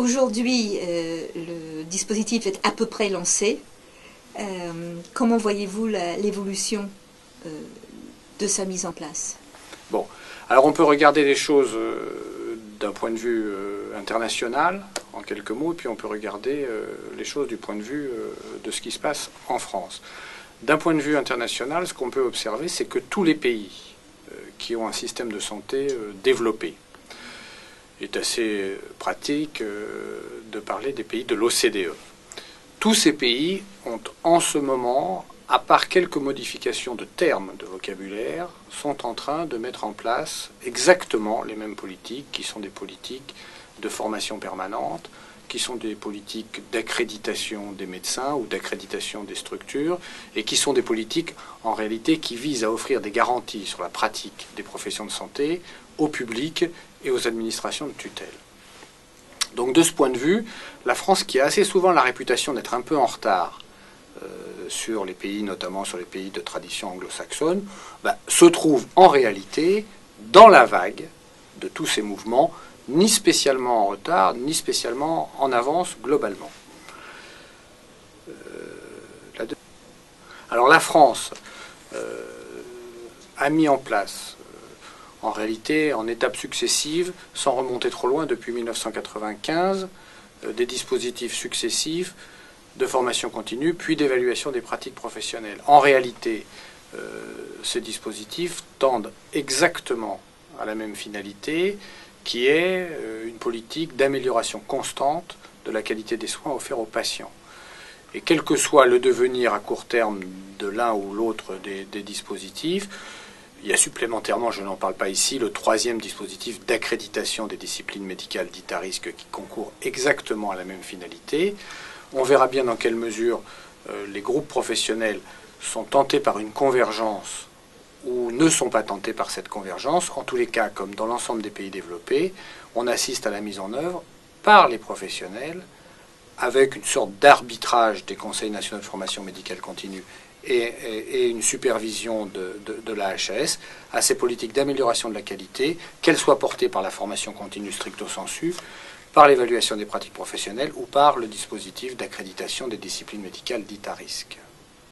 Aujourd'hui, le dispositif est à peu près lancé. Comment voyez-vous l'évolution de sa mise en place? Bon, alors on peut regarder les choses d'un point de vue international, en quelques mots, et puis on peut regarder les choses du point de vue de ce qui se passe en France. D'un point de vue international, ce qu'on peut observer, c'est que tous les pays qui ont un système de santé développé, est assez pratique de parler des pays de l'OCDE. Tous ces pays ont en ce moment, à part quelques modifications de termes de vocabulaire, sont en train de mettre en place exactement les mêmes politiques, qui sont des politiques de formation permanente, qui sont des politiques d'accréditation des médecins ou d'accréditation des structures, et qui sont des politiques, en réalité, qui visent à offrir des garanties sur la pratique des professions de santé au public et aux administrations de tutelle. Donc de ce point de vue, la France, qui a assez souvent la réputation d'être un peu en retard sur les pays, notamment sur les pays de tradition anglo-saxonne, se trouve en réalité dans la vague de tous ces mouvements, ni spécialement en retard, ni spécialement en avance globalement. Alors la France a mis en place, en réalité, en étapes successives, sans remonter trop loin, depuis 1995, des dispositifs successifs de formation continue, puis d'évaluation des pratiques professionnelles. En réalité, ces dispositifs tendent exactement à la même finalité, qui est une politique d'amélioration constante de la qualité des soins offerts aux patients. Et quel que soit le devenir à court terme de l'un ou l'autre des dispositifs, il y a supplémentairement, je n'en parle pas ici, le troisième dispositif d'accréditation des disciplines médicales dites à risque qui concourt exactement à la même finalité. On verra bien dans quelle mesure les groupes professionnels sont tentés par une convergence ou ne sont pas tentés par cette convergence. En tous les cas, comme dans l'ensemble des pays développés, on assiste à la mise en œuvre par les professionnels avec une sorte d'arbitrage des conseils nationaux de formation médicale continue et une supervision de la HAS à ces politiques d'amélioration de la qualité, qu'elles soient portées par la formation continue stricto sensu, par l'évaluation des pratiques professionnelles ou par le dispositif d'accréditation des disciplines médicales dites à risque.